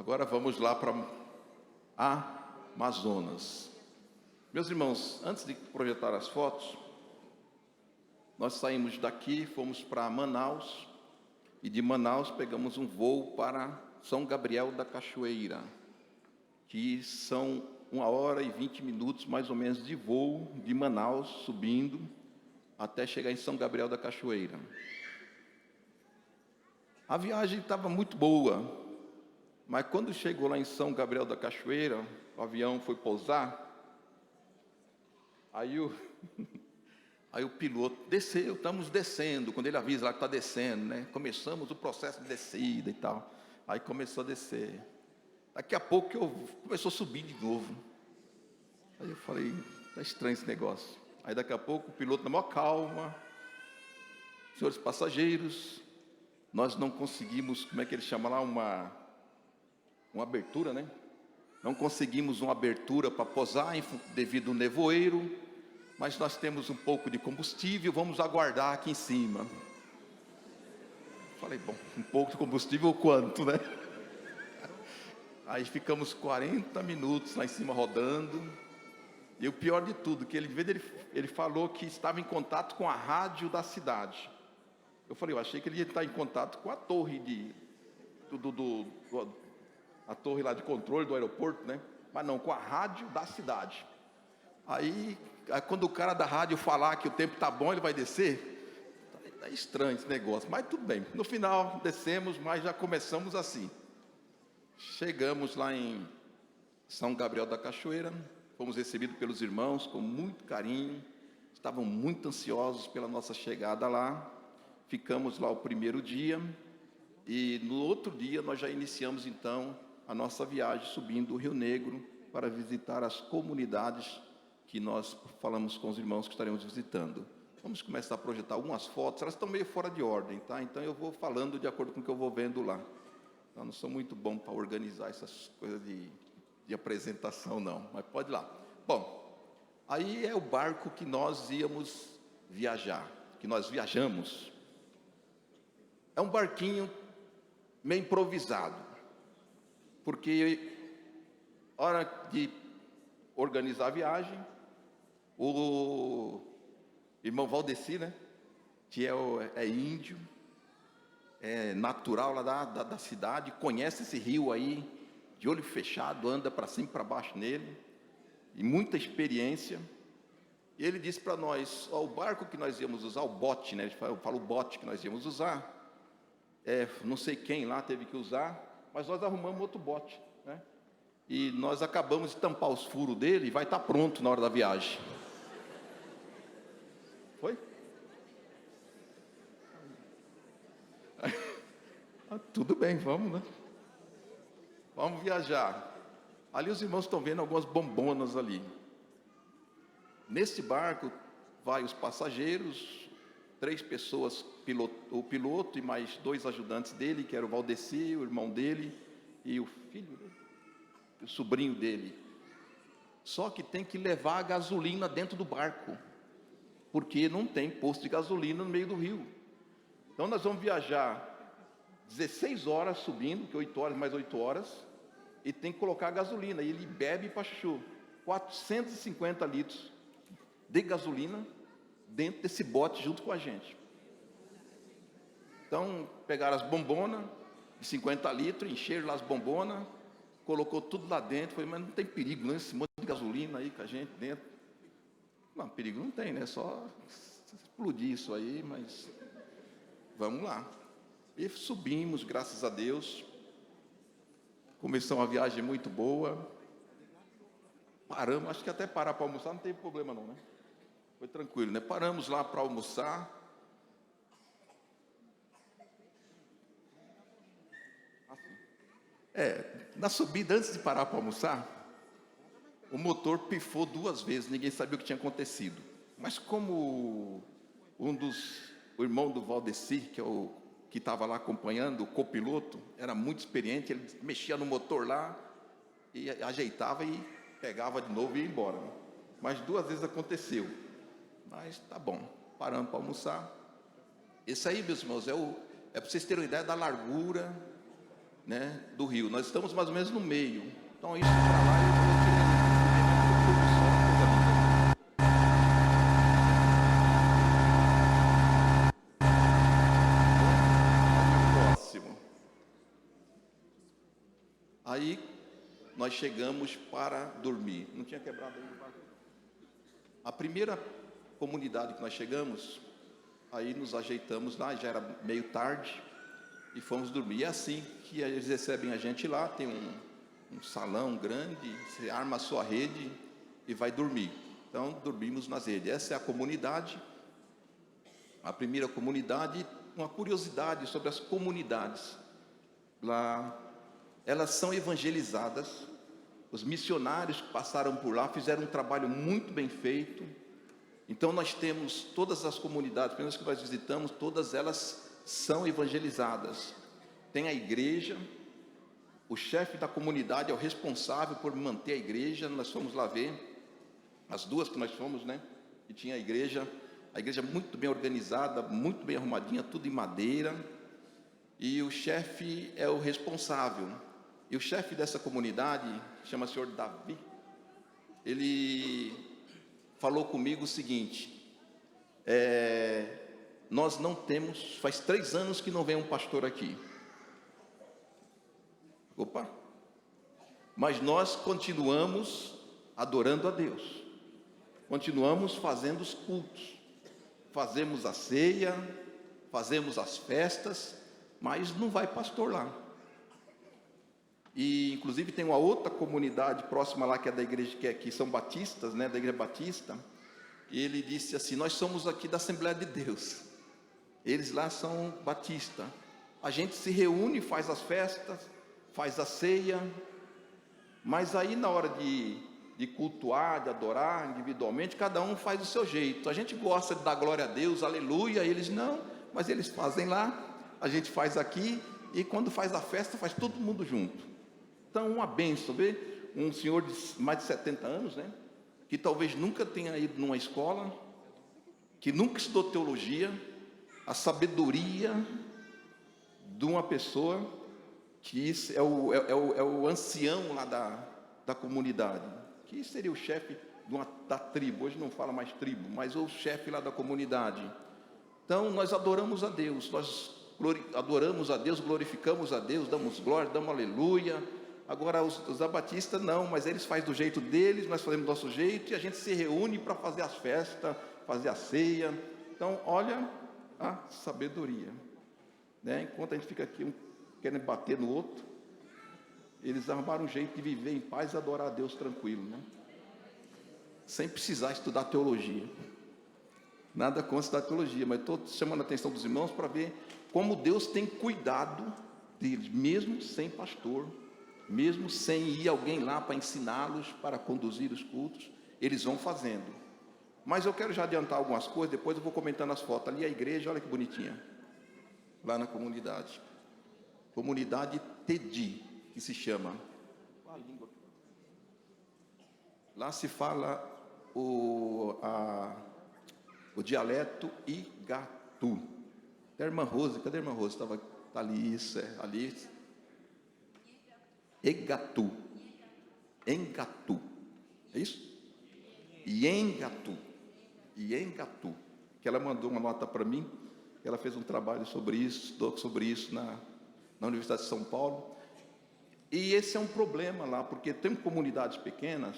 Agora vamos lá para Amazonas. Meus irmãos, antes de projetar as fotos, nós saímos daqui, fomos para Manaus, e de Manaus pegamos um voo para São Gabriel da Cachoeira, que são 1h20 mais ou menos de voo de Manaus, subindo, até chegar em São Gabriel da Cachoeira. A viagem estava muito boa, mas quando chegou lá em São Gabriel da Cachoeira, o avião foi pousar, aí o piloto desceu, estamos descendo, quando ele avisa lá que está descendo, né? Começamos o processo de descida e tal. Aí começou a descer. Daqui a pouco começou a subir de novo. Aí eu falei, está estranho esse negócio. Aí daqui a pouco o piloto na maior calma, senhores passageiros, nós não conseguimos, como é que ele chama lá, uma abertura, né? Não conseguimos uma abertura para pousar devido ao nevoeiro, mas nós temos um pouco de combustível, vamos aguardar aqui em cima. Falei, bom, um pouco de combustível quanto, né? Aí ficamos 40 minutos lá em cima rodando, e o pior de tudo, que ele falou que estava em contato com a rádio da cidade. Eu falei, eu achei que ele ia estar em contato com a torre a torre lá de controle do aeroporto, né? Mas não, com a rádio da cidade. Aí quando o cara da rádio falar que o tempo está bom, ele vai descer. Tá estranho esse negócio, mas tudo bem. No final, descemos, mas já começamos assim. Chegamos lá em São Gabriel da Cachoeira, fomos recebidos pelos irmãos com muito carinho, estavam muito ansiosos pela nossa chegada lá. Ficamos lá o primeiro dia, e no outro dia nós já iniciamos então a nossa viagem subindo o Rio Negro para visitar as comunidades que nós falamos com os irmãos que estaremos visitando. Vamos começar a projetar algumas fotos, elas estão meio fora de ordem, tá? Então eu vou falando de acordo com o que eu vou vendo lá. Eu não sou muito bom para organizar essas coisas de apresentação, não, mas pode ir lá. Bom, aí é o barco que nós íamos viajar, que nós viajamos. É um barquinho meio improvisado, porque hora de organizar a viagem, o irmão Valdeci, né, que é índio, é natural lá da cidade, conhece esse rio aí, de olho fechado, anda para cima e para baixo nele, e muita experiência. E ele disse para nós, o barco que nós íamos usar, o bote, né, eu falo o bote que nós íamos usar, não sei quem lá teve que usar, mas nós arrumamos outro bote, né? E nós acabamos de tampar os furos dele e vai estar pronto na hora da viagem. Foi? Tudo bem, vamos, né? Vamos viajar. Ali os irmãos estão vendo algumas bombonas ali. Nesse barco vai os passageiros, 3 pessoas, o piloto e mais 2 ajudantes dele, que era o Valdeci, o irmão dele e o filho dele, o sobrinho dele. Só que tem que levar a gasolina dentro do barco, porque não tem posto de gasolina no meio do rio. Então nós vamos viajar 16 horas subindo, que 8 horas mais 8 horas, e tem que colocar a gasolina, e ele bebe para chuchu, 450 litros de gasolina dentro desse bote junto com a gente. Então pegaram as bombonas de 50 litros, encheram lá as bombonas, colocou tudo lá dentro. Falei, mas não tem perigo, não? Esse monte de gasolina aí com a gente dentro. Não, perigo não tem, né? Só explodir isso aí, mas vamos lá. E subimos, graças a Deus. Começou uma viagem muito boa. Paramos, acho que até parar para almoçar não teve problema não, né? Foi tranquilo, né? Paramos lá para almoçar. Na subida, antes de parar para almoçar, o motor pifou 2 vezes, ninguém sabia o que tinha acontecido. Mas como o irmão do Valdeci, que estava lá acompanhando, o copiloto, era muito experiente, ele mexia no motor lá, e ajeitava e pegava de novo e ia embora. Mas 2 vezes aconteceu. Mas tá bom, paramos para almoçar. Esse aí, meus irmãos, é para vocês terem uma ideia da largura né, do rio. Nós estamos mais ou menos no meio. Então isso para lá eu próximo. Aí nós chegamos para dormir. Não tinha quebrado ainda o barco. A primeira comunidade que nós chegamos, aí nos ajeitamos lá, já era meio tarde, e fomos dormir. E é assim que eles recebem a gente lá, tem um salão grande, você arma a sua rede e vai dormir. Então, dormimos nas redes. Essa é a comunidade, a primeira comunidade. Uma curiosidade sobre as comunidades. Lá, elas são evangelizadas. Os missionários que passaram por lá fizeram um trabalho muito bem feito. Então, nós temos todas as comunidades, pelo menos que nós visitamos, todas elas são evangelizadas. Tem a igreja, o chefe da comunidade é o responsável por manter a igreja. Nós fomos lá ver, as duas que nós fomos, né? E tinha a igreja muito bem organizada, muito bem arrumadinha, tudo em madeira. E o chefe é o responsável. E o chefe dessa comunidade, chama o senhor Davi, ele falou comigo o seguinte: nós não temos, faz 3 anos que não vem um pastor aqui. Opa! Mas nós continuamos adorando a Deus, continuamos fazendo os cultos, fazemos a ceia, fazemos as festas, mas não vai pastor lá. E inclusive tem uma outra comunidade próxima lá, que é da igreja, que são batistas, né, da igreja batista. E ele disse assim: nós somos aqui da Assembleia de Deus, eles lá são batistas. A gente se reúne, faz as festas, faz a ceia, mas aí na hora de cultuar, de adorar individualmente, cada um faz o seu jeito. A gente gosta de dar glória a Deus, aleluia, eles não, mas eles fazem lá, a gente faz aqui, e quando faz a festa, faz todo mundo junto. Então, uma bênção, vê? Um senhor de mais de 70 anos, né? Que talvez nunca tenha ido numa escola, que nunca estudou teologia, a sabedoria de uma pessoa que é o ancião lá da comunidade, que seria o chefe da tribo. Hoje não fala mais tribo, mas o chefe lá da comunidade. Então, nós adoramos a Deus, adoramos a Deus, glorificamos a Deus, damos glória, damos aleluia. Agora, os abatistas não, mas eles fazem do jeito deles, nós fazemos do nosso jeito, e a gente se reúne para fazer as festas, fazer a ceia. Então, olha a sabedoria, né? Enquanto a gente fica aqui querendo bater no outro, eles arrumaram um jeito de viver em paz e adorar a Deus tranquilo, né? Sem precisar estudar teologia. Nada contra estudar teologia, mas estou chamando a atenção dos irmãos para ver como Deus tem cuidado deles, mesmo sem pastor, mesmo sem ir alguém lá para ensiná-los, para conduzir os cultos, eles vão fazendo. Mas eu quero já adiantar algumas coisas, depois eu vou comentando as fotos. Ali a igreja, olha que bonitinha, lá na comunidade. Comunidade Tedi, que se chama. Lá se fala o dialeto Igatu. A irmã Rose, cadê a irmã Rose? Está ali, isso, ali. Egatu. Engatu. É isso? Iengatu. Que ela mandou uma nota para mim, ela fez um trabalho sobre isso na Universidade de São Paulo. E esse é um problema lá, porque tem comunidades pequenas,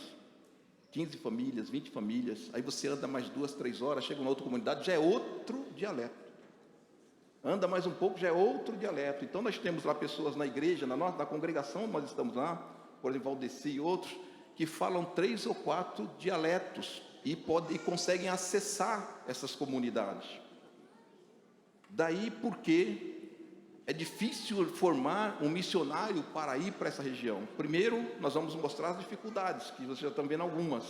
15 famílias, 20 famílias, aí você anda mais 2, 3 horas, chega numa outra comunidade, já é outro dialeto. Anda mais um pouco, já é outro dialeto. Então nós temos lá pessoas na igreja, na congregação, nós estamos lá, por exemplo, Valdeci e outros, que falam 3 ou 4 dialetos e conseguem acessar essas comunidades. Daí porque é difícil formar um missionário para ir para essa região. Primeiro, nós vamos mostrar as dificuldades, que vocês já estão vendo algumas,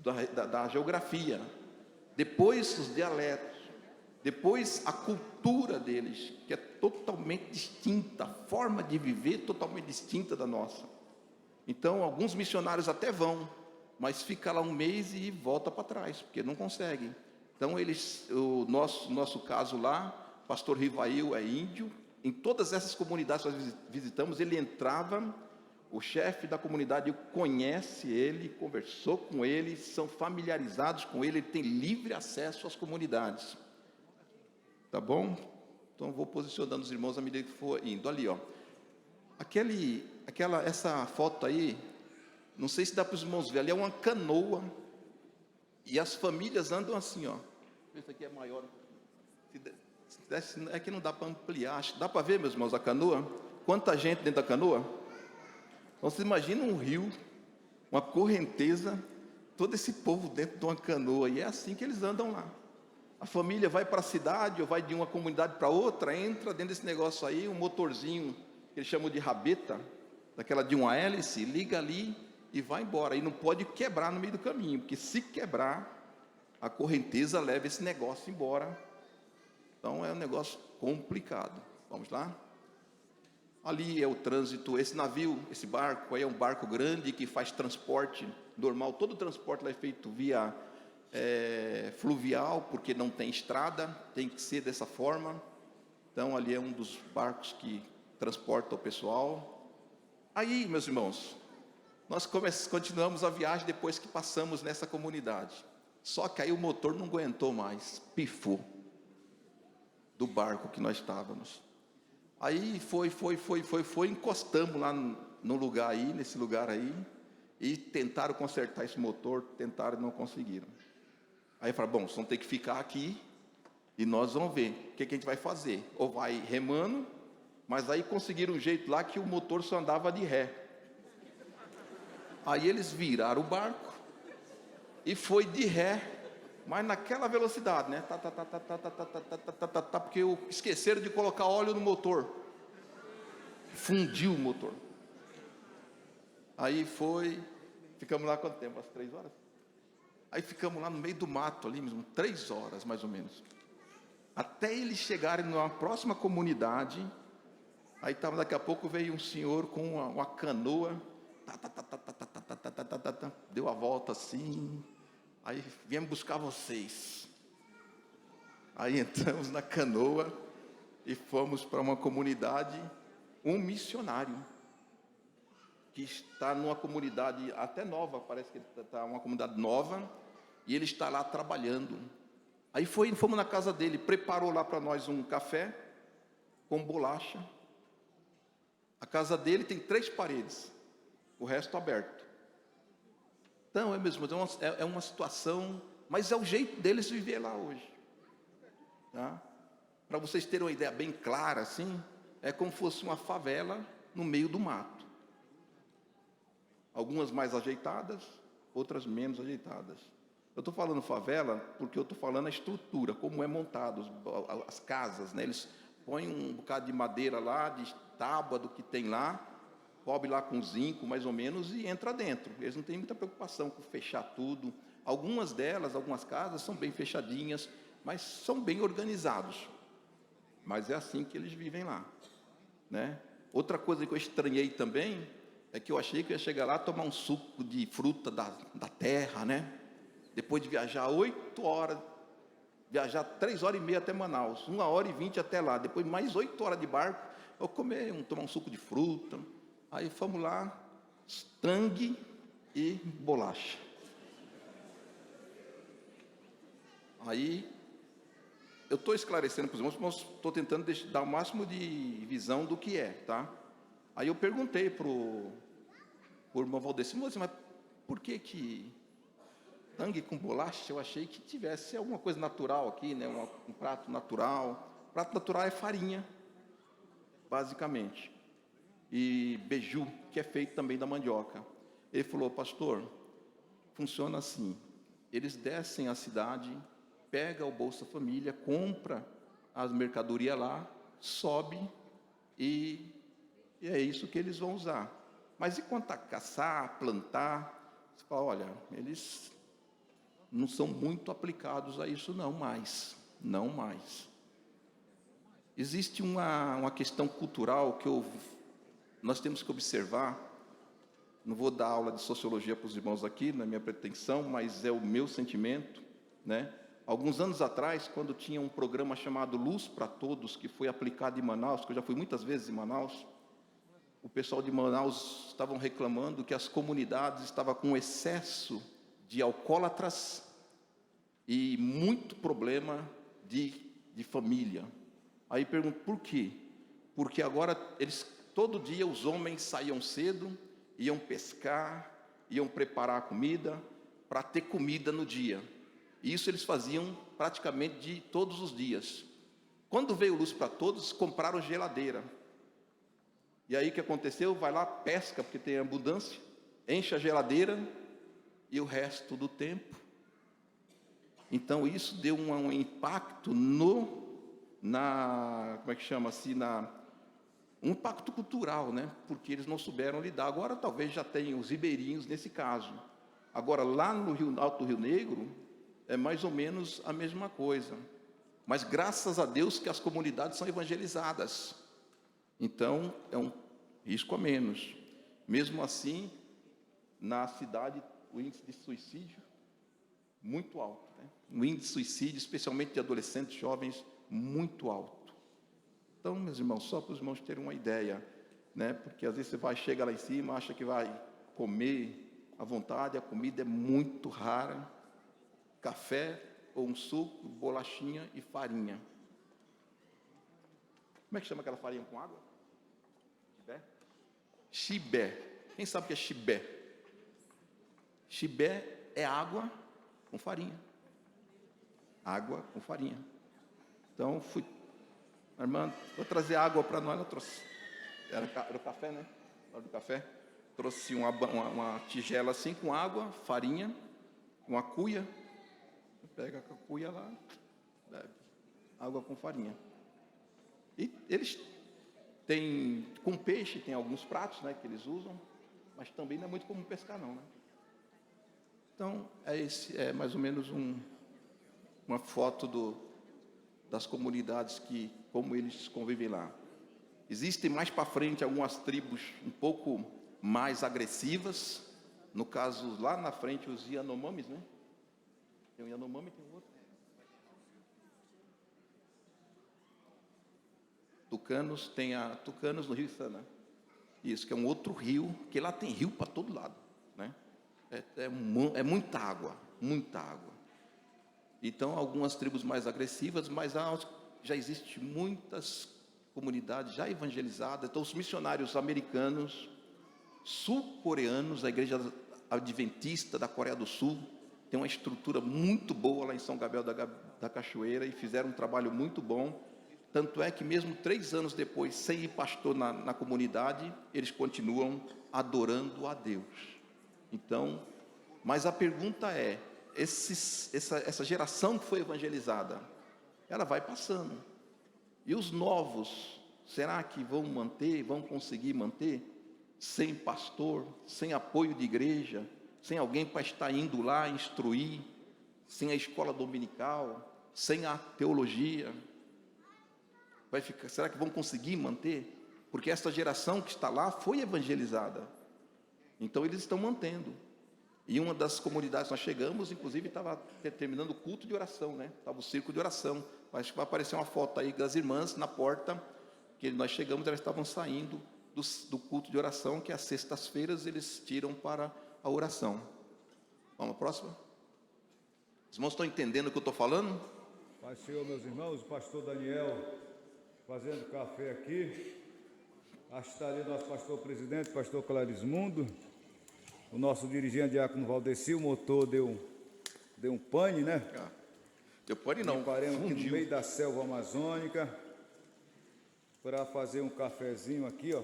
da geografia. Depois, os dialetos. Depois, a cultura deles, que é totalmente distinta, a forma de viver totalmente distinta da nossa. Então, alguns missionários até vão, mas fica lá um mês e volta para trás, porque não conseguem. Então, nosso caso lá, pastor Rivail é índio, em todas essas comunidades que nós visitamos, ele entrava, o chefe da comunidade conhece ele, conversou com ele, são familiarizados com ele, ele tem livre acesso às comunidades. Tá bom? Então, vou posicionando os irmãos à medida que for indo. Ali, ó. Essa foto aí, não sei se dá para os irmãos verem, ali é uma canoa, e as famílias andam assim, ó. Esse aqui é maior. É que não dá para ampliar. Dá para ver, meus irmãos, a canoa? Quanta gente dentro da canoa? Então, você imagina um rio, uma correnteza, todo esse povo dentro de uma canoa, e é assim que eles andam lá. A família vai para a cidade, ou vai de uma comunidade para outra, entra dentro desse negócio aí, um motorzinho, que eles chamam de rabeta, daquela de uma hélice, liga ali e vai embora. E não pode quebrar no meio do caminho, porque se quebrar, a correnteza leva esse negócio embora. Então, é um negócio complicado. Vamos lá? Ali é o trânsito, esse navio, esse barco, aí é um barco grande que faz transporte normal, todo o transporte lá é feito via fluvial, porque não tem estrada, tem que ser dessa forma. Então, ali é um dos barcos que transporta o pessoal. Aí, meus irmãos, nós continuamos a viagem depois que passamos nessa comunidade. Só que aí o motor não aguentou mais, pifou do barco que nós estávamos. Aí foi, encostamos lá no lugar aí, nesse lugar aí, e tentaram consertar esse motor, tentaram e não conseguiram. Aí falaram, bom, vocês vão ter que ficar aqui, e nós vamos ver o que a gente vai fazer. Ou vai remando, mas aí conseguiram um jeito lá que o motor só andava de ré. Aí eles viraram o barco, e foi de ré, mas naquela velocidade, né? Porque esqueceram de colocar óleo no motor. Fundiu o motor. Aí ficamos lá quanto tempo? Umas 3 horas? Aí ficamos lá no meio do mato ali mesmo, 3 horas mais ou menos. Até eles chegarem numa próxima comunidade. Aí daqui a pouco veio um senhor com uma canoa, deu a volta assim. Aí viemos buscar vocês. Aí entramos na canoa e fomos para uma comunidade, um missionário que está numa comunidade até nova, parece que está uma comunidade nova, e ele está lá trabalhando. Aí fomos na casa dele, preparou lá para nós um café com bolacha. A casa dele tem 3 paredes, o resto aberto. Então, é uma situação, mas é o jeito deles viver lá hoje. Tá? Para vocês terem uma ideia bem clara, assim, é como se fosse uma favela no meio do mato. Algumas mais ajeitadas, outras menos ajeitadas. Eu estou falando favela porque eu estou falando a estrutura, como é montado, as casas, né? Eles põem um bocado de madeira lá, de tábua do que tem lá, cobre lá com zinco, mais ou menos, e entra dentro. Eles não têm muita preocupação com fechar tudo. Algumas casas, são bem fechadinhas, mas são bem organizados. Mas é assim que eles vivem lá, né? Outra coisa que eu estranhei também é que eu achei que eu ia chegar lá tomar um suco de fruta da terra, né? Depois de viajar 8 horas, viajar 3 horas e meia até Manaus, 1h20 até lá, depois mais 8 horas de barco, eu tomar um suco de fruta. Aí fomos lá, tangue e bolacha. Aí, eu estou esclarecendo para os irmãos, mas estou tentando dar o máximo de visão do que é, tá? Aí eu perguntei para o irmão Valdeci, mas por que tangue com bolacha? Eu achei que tivesse alguma coisa natural aqui, né? Um prato natural. Prato natural é farinha, basicamente. E beiju, que é feito também da mandioca. Ele falou, pastor, funciona assim. Eles descem à cidade, pega o Bolsa Família, compra as mercadorias lá, sobe e é isso que eles vão usar. Mas e quanto a caçar, plantar? Você fala, olha, eles não são muito aplicados a isso não mais. Existe uma questão cultural que nós temos que observar. Não vou dar aula de sociologia para os irmãos aqui, não é minha pretensão, mas é o meu sentimento, né? Alguns anos atrás, quando tinha um programa chamado Luz para Todos, que foi aplicado em Manaus, que eu já fui muitas vezes em Manaus, o pessoal de Manaus estavam reclamando que as comunidades estavam com excesso de alcoólatras e muito problema de família. Aí pergunto, por quê? Porque agora todo dia os homens saíam cedo, iam pescar, iam preparar a comida, para ter comida no dia. E isso eles faziam praticamente de todos os dias. Quando veio Luz para Todos, compraram geladeira. E aí o que aconteceu? Vai lá, pesca, porque tem abundância, enche a geladeira e o resto do tempo. Então isso deu um impacto como é que chama assim, um impacto cultural, né? Porque eles não souberam lidar. Agora talvez já tenham os ribeirinhos nesse caso. Agora lá no Alto Rio Negro é mais ou menos a mesma coisa. Mas graças a Deus que as comunidades são evangelizadas. Então é um risco a menos. Mesmo assim, na cidade o índice de suicídio muito alto, né? O índice de suicídio, especialmente de adolescentes, jovens, muito alto. Então, meus irmãos, só para os irmãos terem uma ideia, né? Porque às vezes você chega lá em cima, acha que vai comer à vontade, a comida é muito rara, café ou um suco, bolachinha e farinha. Como é que chama aquela farinha com água? Chibé? Chibé. Quem sabe o que é chibé? Chibé é água com farinha. Água com farinha. Então, irmã, vou trazer água para nós. Ela trouxe. Era o café, né? Na hora do café. Trouxe uma tigela assim com água, farinha, uma cuia. Pega a cuia lá, bebe. Água com farinha. E eles têm, com peixe, tem alguns pratos, né, que eles usam, mas também não é muito comum pescar, não, né? Então, é mais ou menos uma foto das comunidades como eles convivem lá. Existem mais para frente algumas tribos um pouco mais agressivas, no caso, lá na frente, os Yanomamis, né? Tem um Yanomami e tem um outro. Tucanos, tem a Tucanos no Rio Sana. Isso, que é um outro rio, que lá tem rio para todo lado, né? É muita água, muita água. Então, algumas tribos mais agressivas, mas já existem muitas comunidades já evangelizadas. Então, os missionários americanos, sul-coreanos, a Igreja Adventista da Coreia do Sul, tem uma estrutura muito boa lá em São Gabriel da Cachoeira e fizeram um trabalho muito bom. Tanto é que mesmo 3 anos depois, sem ir pastor na comunidade, eles continuam adorando a Deus. Então, mas a pergunta é, essa geração que foi evangelizada, ela vai passando. E os novos, será que vão conseguir manter? Sem pastor, sem apoio de igreja, sem alguém para estar indo lá instruir, sem a escola dominical, sem a teologia. Será que vão conseguir manter? Porque essa geração que está lá foi evangelizada. Então eles estão mantendo. E uma das comunidades que nós chegamos, inclusive, estava terminando o culto de oração, né? Estava o círculo de oração. Acho que vai aparecer uma foto aí das irmãs na porta, que nós chegamos, elas estavam saindo do culto de oração, que às sextas-feiras eles tiram para a oração. Vamos à próxima? Os irmãos estão entendendo o que eu estou falando? Pai Senhor, meus irmãos, o pastor Daniel fazendo café aqui. Acho que está ali nosso pastor presidente, pastor Clarismundo. O nosso dirigente, Diácono Valdeci, o motor deu um pane, né? Deu pane não, paramos aqui no meio da selva amazônica para fazer um cafezinho aqui, ó.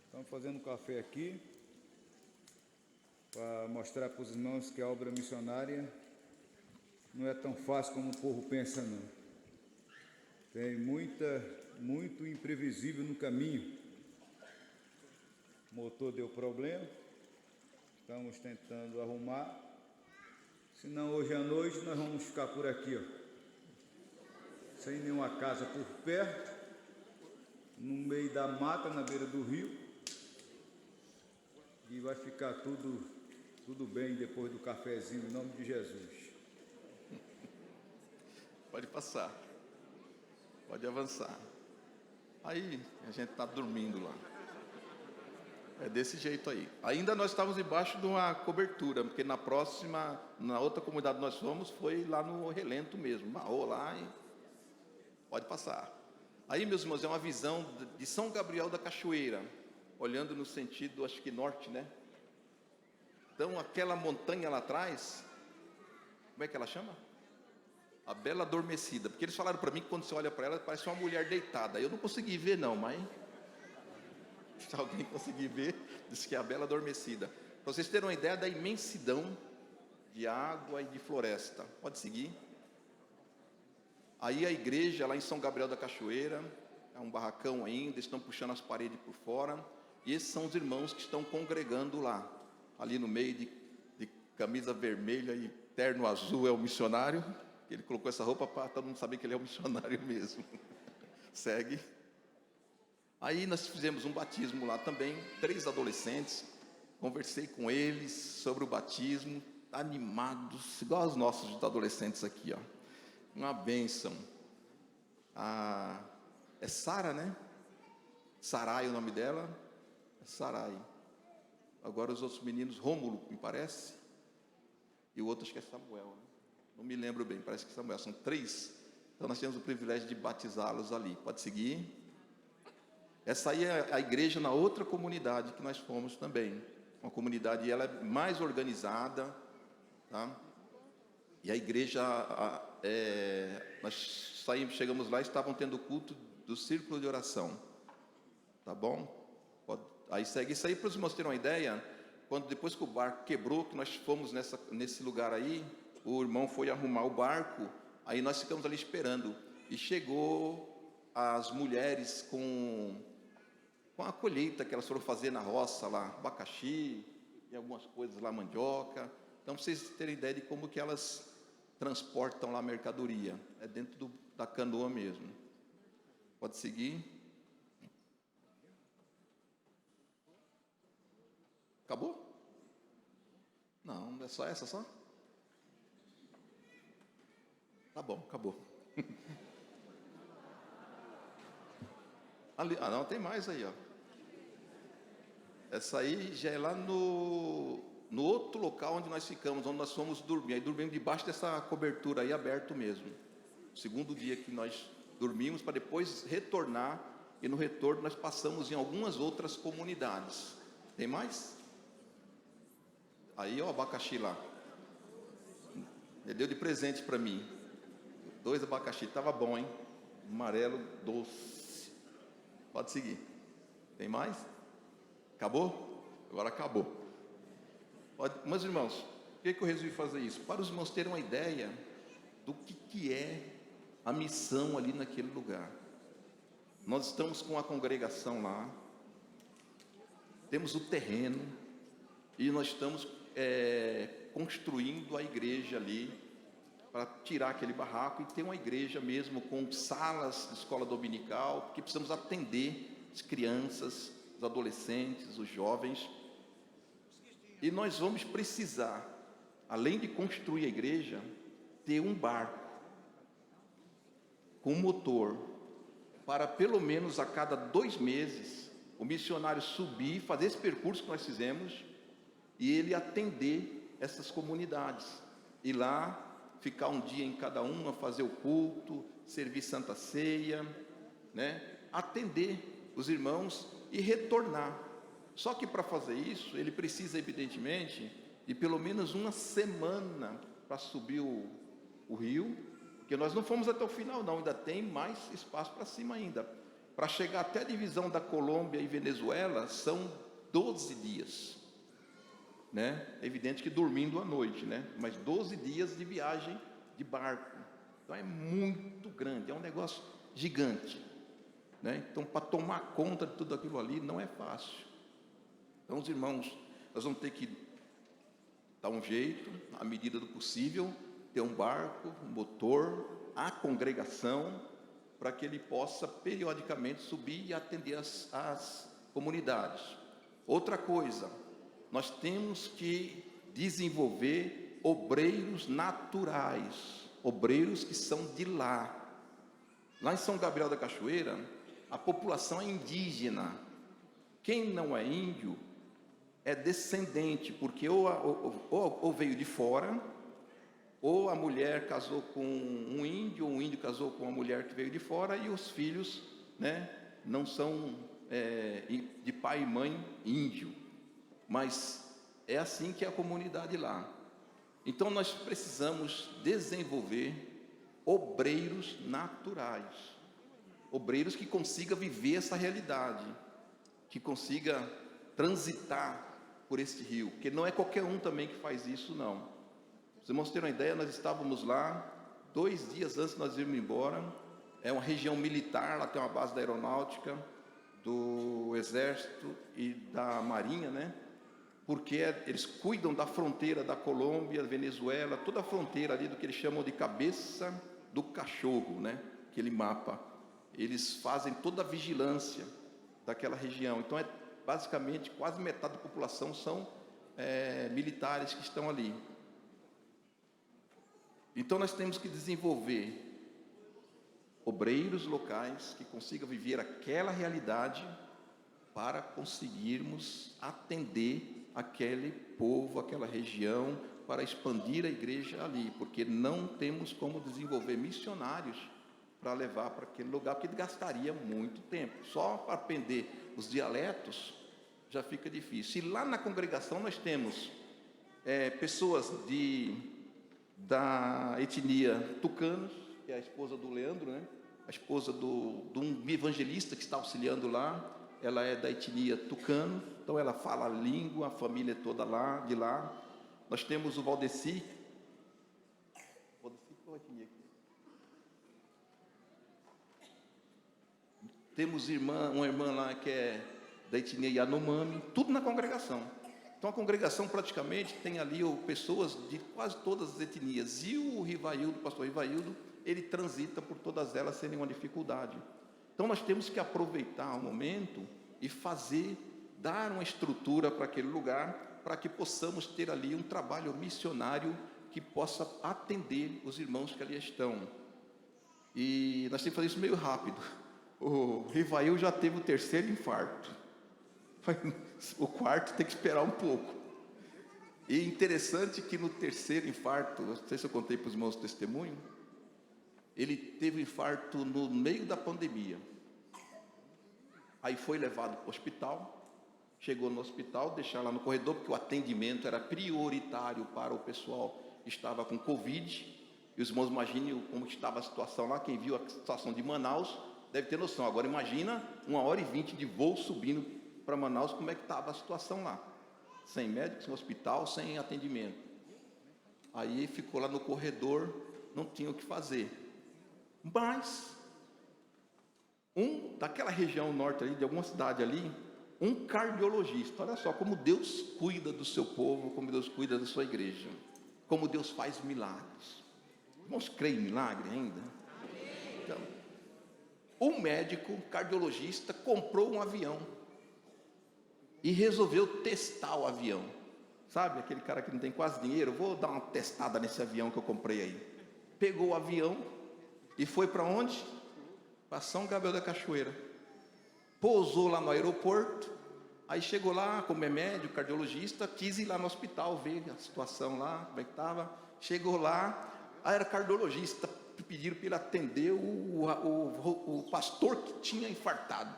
Estamos fazendo um café aqui para mostrar para os irmãos que a obra missionária não é tão fácil como o povo pensa, não. Tem muito imprevisível no caminho. O motor deu problema, estamos tentando arrumar. Senão hoje à noite nós vamos ficar por aqui, ó, sem nenhuma casa por perto, no meio da mata, na beira do rio, e vai ficar tudo bem depois do cafezinho, em nome de Jesus. Pode passar. Pode avançar. Aí a gente está dormindo lá. É desse jeito aí. Ainda nós estávamos embaixo de uma cobertura, porque na outra comunidade que nós fomos, foi lá no relento mesmo. Marrou lá e pode passar. Aí, meus irmãos, é uma visão de São Gabriel da Cachoeira, olhando no sentido, acho que norte, né? Então, aquela montanha lá atrás, como é que ela chama? A Bela Adormecida. Porque eles falaram para mim que quando você olha para ela, parece uma mulher deitada. Eu não consegui ver não, mas se alguém conseguir ver, diz que é a Bela Adormecida. Para vocês terem uma ideia da imensidão de água e de floresta. Pode seguir. Aí a igreja lá em São Gabriel da Cachoeira, é um barracão ainda, estão puxando as paredes por fora. E esses são os irmãos que estão congregando lá. Ali no meio de camisa vermelha e terno azul é o missionário. Ele colocou essa roupa para todo mundo saber que ele é um missionário mesmo. Segue. Aí nós fizemos um batismo lá também, 3 adolescentes. Conversei com eles sobre o batismo, animados, igual os nossos adolescentes aqui, ó. Uma bênção. É Sara, né? Sarai o nome dela. É Sarai. Agora os outros meninos, Rômulo, me parece. E o outro acho que é Samuel, né? Não me lembro bem, parece que Samuel. São 3. Então nós temos o privilégio de batizá-los ali. Pode seguir. Essa aí é a igreja na outra comunidade que nós fomos também. Uma comunidade, ela é mais organizada, tá? E a igreja, nós chegamos lá e estavam tendo o culto do círculo de oração. Tá bom? Aí segue isso aí para os irmãos terem uma ideia. Depois que o barco quebrou, que nós fomos nesse lugar aí, o irmão foi arrumar o barco, aí nós ficamos ali esperando. E chegou as mulheres com a colheita que elas foram fazer na roça lá, abacaxi e algumas coisas lá, mandioca. Então, para vocês terem ideia de como que elas transportam lá a mercadoria. É dentro da canoa mesmo. Pode seguir. Acabou? Não, é só essa, só? Tá bom, acabou. Ali, não, tem mais aí, ó. Essa aí já é lá no outro local onde nós ficamos, onde nós fomos dormir. Aí dormimos debaixo dessa cobertura aí, aberto mesmo. O segundo dia que nós dormimos, para depois retornar. E no retorno nós passamos em algumas outras comunidades. Tem mais? Aí, ó, o abacaxi lá. Ele deu de presente para mim. 2 abacaxi, estava bom, hein? Amarelo, doce. Pode seguir. Tem mais? Acabou? Agora acabou. Meus irmãos, por que eu resolvi fazer isso? Para os irmãos terem uma ideia do que é a missão ali naquele lugar. Nós estamos com a congregação lá, temos o terreno, e nós estamos construindo a igreja ali, para tirar aquele barraco e ter uma igreja mesmo com salas de escola dominical, porque precisamos atender as crianças, os adolescentes, os jovens. E nós vamos precisar, além de construir a igreja, ter um barco com motor, para pelo menos a cada 2 meses, o missionário subir, fazer esse percurso que nós fizemos, e ele atender essas comunidades. E lá, ficar um dia em cada uma, fazer o culto, servir Santa Ceia, né? Atender os irmãos e retornar. Só que para fazer isso, ele precisa, evidentemente, de pelo menos uma semana para subir o rio, porque nós não fomos até o final não, ainda tem mais espaço para cima ainda. Para chegar até a divisão da Colômbia e Venezuela, são 12 dias. Né? É evidente que dormindo à noite, né? Mas 12 dias de viagem de barco. Então é muito grande, é um negócio gigante, né? Então, para tomar conta de tudo aquilo ali, não é fácil. Então, os irmãos, nós vamos ter que dar um jeito, à medida do possível, ter um barco, um motor, a congregação, para que ele possa periodicamente subir e atender as comunidades. Outra coisa, nós temos que desenvolver obreiros naturais. obreiros que são de lá. Lá em São Gabriel da Cachoeira, a população é indígena. Quem não é índio é descendente, porque ou veio de fora, ou a mulher casou com um índio, ou um índio casou com uma mulher que veio de fora, e os filhos, né, não são de pai e mãe índio. Mas é assim que é a comunidade lá. Então nós precisamos desenvolver obreiros naturais, obreiros que consigam viver essa realidade, que consiga transitar por este rio, porque não é qualquer um também que faz isso, não. Vocês vão ter uma ideia, nós estávamos lá 2 dias antes de nós irmos embora. É uma região militar, lá tem uma base da aeronáutica, do exército e da marinha, né? Porque eles cuidam da fronteira da Colômbia, Venezuela, toda a fronteira ali do que eles chamam de cabeça do cachorro, né? Aquele mapa. Eles fazem toda a vigilância daquela região. Então, basicamente, quase metade da população são militares que estão ali. Então, nós temos que desenvolver obreiros locais que consigam viver aquela realidade para conseguirmos atender aquele povo, aquela região, para expandir a igreja ali, porque não temos como desenvolver missionários para levar para aquele lugar, porque gastaria muito tempo. Só para aprender os dialetos já fica difícil. E lá na congregação nós temos pessoas da etnia tucanos, que é a esposa do Leandro, né? A esposa de um evangelista que está auxiliando lá. Ela é da etnia tucano, então ela fala a língua, a família toda lá, de lá. Nós temos o Valdeci. Valdeci, qual é a etnia aqui? Temos uma irmã lá que é da etnia Yanomami, tudo na congregação. Então a congregação praticamente tem ali pessoas de quase todas as etnias. E o Rivaildo, o pastor Rivaildo, ele transita por todas elas sem nenhuma dificuldade. Então nós temos que aproveitar o momento e dar uma estrutura para aquele lugar, para que possamos ter ali um trabalho missionário que possa atender os irmãos que ali estão. E nós temos que fazer isso meio rápido. O Rivail já teve o 3º infarto. O 4º tem que esperar um pouco. E interessante que no 3º infarto, não sei se eu contei para os irmãos o testemunho, ele teve infarto no meio da pandemia. Aí foi levado para o hospital, chegou no hospital, deixaram lá no corredor, porque o atendimento era prioritário para o pessoal que estava com Covid. E os irmãos imaginem como estava a situação lá. Quem viu a situação de Manaus deve ter noção. Agora imagina 1h20 de voo subindo para Manaus, como é que estava a situação lá. Sem médicos, sem hospital, sem atendimento. Aí ficou lá no corredor, não tinha o que fazer. Mas daquela região norte ali, de alguma cidade ali, um cardiologista. Olha só como Deus cuida do seu povo, como Deus cuida da sua igreja, como Deus faz milagres. Irmãos, creem em milagre ainda? Então, um médico cardiologista comprou um avião e resolveu testar o avião. Sabe, aquele cara que não tem quase dinheiro, vou dar uma testada nesse avião que eu comprei aí. Pegou o avião e foi para onde? Para São Gabriel da Cachoeira. Pousou lá no aeroporto. Aí chegou lá, como é médico, cardiologista, quis ir lá no hospital ver a situação lá, como é que estava. Chegou lá, era cardiologista, pediram para ele atender o pastor que tinha infartado.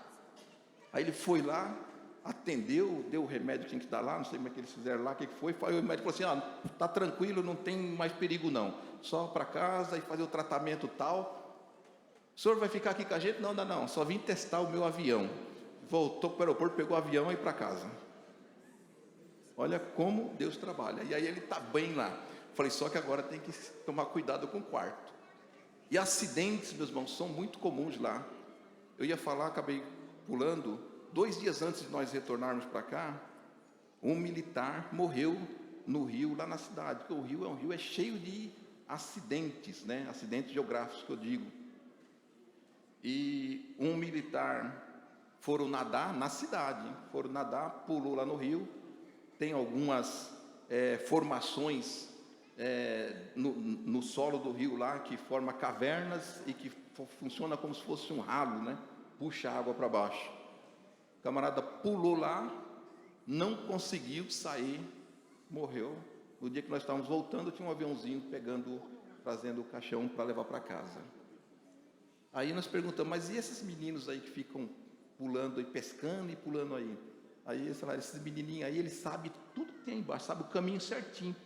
Aí ele foi lá, atendeu, deu o remédio que tinha que dar lá, não sei como é que eles fizeram lá, o que foi. Aí o médico falou assim: está tranquilo, não tem mais perigo não, só para casa e fazer o tratamento tal. O senhor vai ficar aqui com a gente? Não, só vim testar o meu avião. Voltou para o aeroporto, pegou o avião e ir para casa. Olha como Deus trabalha. E aí ele está bem lá. Falei, só que agora tem que tomar cuidado com o quarto. E acidentes, meus irmãos, são muito comuns lá. Eu ia falar, acabei pulando. 2 dias antes de nós retornarmos para cá, um militar morreu no rio, lá na cidade. Porque o rio é cheio de acidentes, né? Acidentes geográficos, que eu digo. E um militar foram nadar na cidade, foram nadar, pulou lá no rio. Tem algumas formações no solo do rio lá, que forma cavernas e que funciona como se fosse um ralo, né? Puxa a água para baixo. O camarada pulou lá, não conseguiu sair, morreu. No dia que nós estávamos voltando, tinha um aviãozinho trazendo o caixão para levar para casa. Aí nós perguntamos, mas e esses meninos aí que ficam pulando e pescando e pulando aí? Aí eles falaram, esses menininhos aí, eles sabem tudo que tem embaixo, sabem o caminho certinho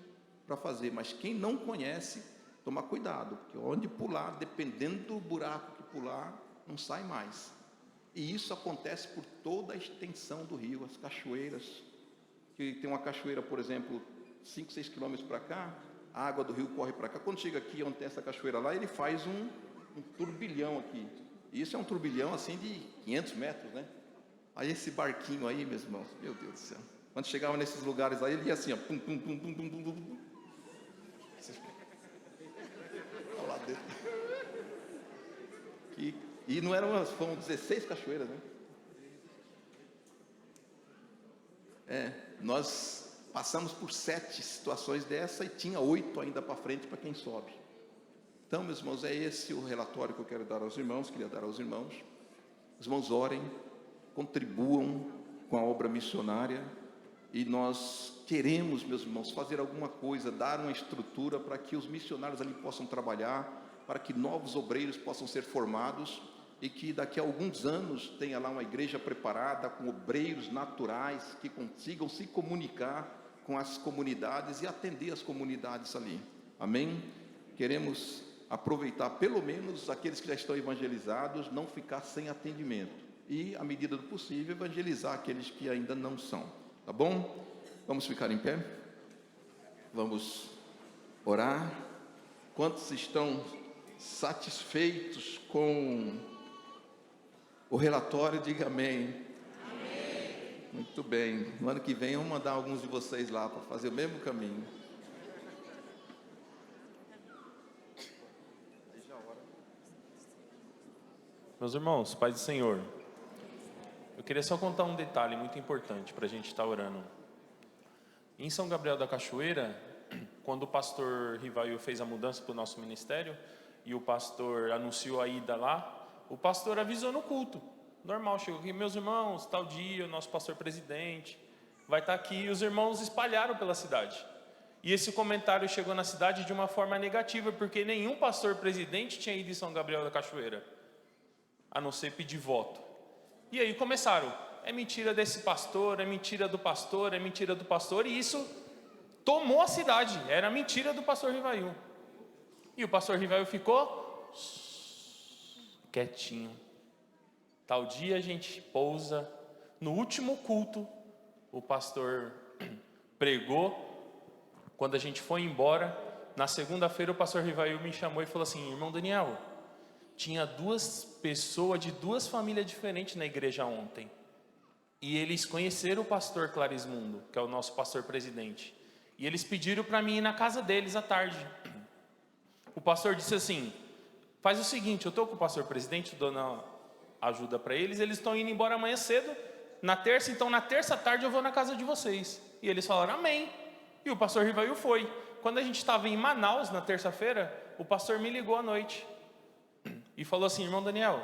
para fazer, mas quem não conhece, toma cuidado, porque onde pular, dependendo do buraco que pular, não sai mais. E isso acontece por toda a extensão do rio, as cachoeiras, que tem uma cachoeira, por exemplo, 5, 6 quilômetros para cá, a água do rio corre para cá, quando chega aqui, onde tem essa cachoeira lá, ele faz um turbilhão aqui, e isso é um turbilhão assim de 500 metros, né? Aí esse barquinho aí, meus irmãos, meu Deus do céu, quando chegava nesses lugares aí, ele ia assim, ó, pum, pum, pum, pum, pum, pum, pum. Olha lá dentro. E não eram, foram 16 cachoeiras, né? Nós passamos por 7 situações dessa e tinha 8 ainda para frente para quem sobe. Então, meus irmãos, é esse o relatório que eu quero dar aos irmãos, queria dar aos irmãos. Os irmãos orem, contribuam com a obra missionária, e nós queremos, meus irmãos, fazer alguma coisa, dar uma estrutura para que os missionários ali possam trabalhar, para que novos obreiros possam ser formados, e que daqui a alguns anos tenha lá uma igreja preparada, com obreiros naturais, que consigam se comunicar com as comunidades e atender as comunidades ali. Amém? Queremos aproveitar pelo menos aqueles que já estão evangelizados, não ficar sem atendimento, e, à medida do possível, evangelizar aqueles que ainda não são. Tá bom? Vamos ficar em pé? Vamos orar. Quantos estão satisfeitos com o relatório? Diga amém. Amém. Muito bem. No ano que vem, eu vou mandar alguns de vocês lá para fazer o mesmo caminho. Meus irmãos, paz do Senhor, eu queria só contar um detalhe muito importante para a gente estar orando. Em São Gabriel da Cachoeira, quando o pastor Rivail fez a mudança para o nosso ministério, e o pastor anunciou a ida lá, o pastor avisou no culto, normal, chegou aqui, meus irmãos, tal dia, o nosso pastor presidente vai estar aqui, e os irmãos espalharam pela cidade. E esse comentário chegou na cidade de uma forma negativa, porque nenhum pastor presidente tinha ido em São Gabriel da Cachoeira, a não ser pedir voto. E aí começaram, é mentira desse pastor, é mentira do pastor, é mentira do pastor, e isso tomou a cidade, era mentira do pastor Rivail. E o pastor Rivail ficou quietinho. Tal dia a gente pousa, no último culto, o pastor pregou. Quando a gente foi embora, na segunda-feira o pastor Rivail me chamou e falou assim, irmão Daniel, tinha 2 pessoas de 2 famílias diferentes na igreja ontem, e eles conheceram o pastor Clarismundo, que é o nosso pastor presidente, e eles pediram para mim ir na casa deles à tarde. O pastor disse assim, faz o seguinte, eu estou com o pastor presidente, dando ajuda para eles, eles estão indo embora amanhã cedo, na terça, então na terça à tarde eu vou na casa de vocês. E eles falaram amém, e o pastor Rivail foi. Quando a gente estava em Manaus na terça-feira, o pastor me ligou à noite e falou assim, irmão Daniel,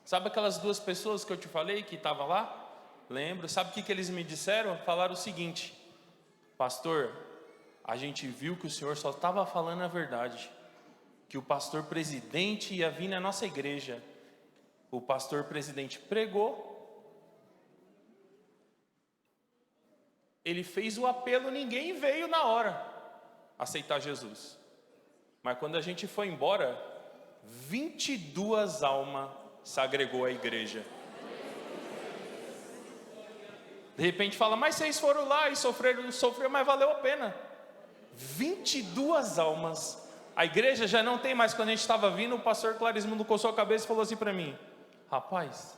sabe aquelas 2 pessoas que eu te falei que estavam lá? Lembro. Sabe o que eles me disseram? Falaram o seguinte, pastor, a gente viu que o senhor só estava falando a verdade, que o pastor presidente ia vir na nossa igreja. O pastor presidente pregou, ele fez o apelo, ninguém veio na hora aceitar Jesus. Mas quando a gente foi embora, 22 almas se agregou à igreja. De repente fala, mas vocês foram lá e sofreram, mas valeu a pena. 22 almas. A igreja já não tem mais. Quando a gente estava vindo, o pastor Clarismundo coçou a cabeça e falou assim para mim, rapaz,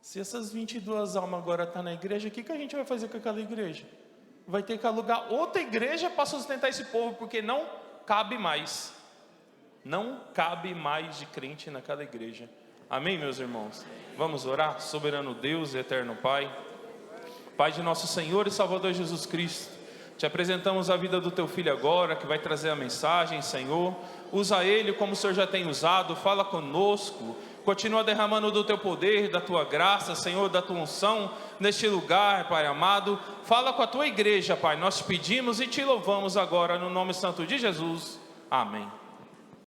se essas 22 almas agora estão na igreja, o que a gente vai fazer com aquela igreja? Vai ter que alugar outra igreja para sustentar esse povo, porque não cabe mais. Não cabe mais de crente naquela igreja. Amém, meus irmãos? Vamos orar? Soberano Deus e eterno Pai, Pai de nosso Senhor e Salvador Jesus Cristo, Te apresentamos a vida do teu filho agora, que vai trazer a mensagem, Senhor. Usa ele como o Senhor já tem usado, fala conosco. Continua derramando do teu poder, da tua graça, Senhor, da tua unção neste lugar, Pai amado. Fala com a tua igreja, Pai. Nós te pedimos e te louvamos agora no nome santo de Jesus. Amém.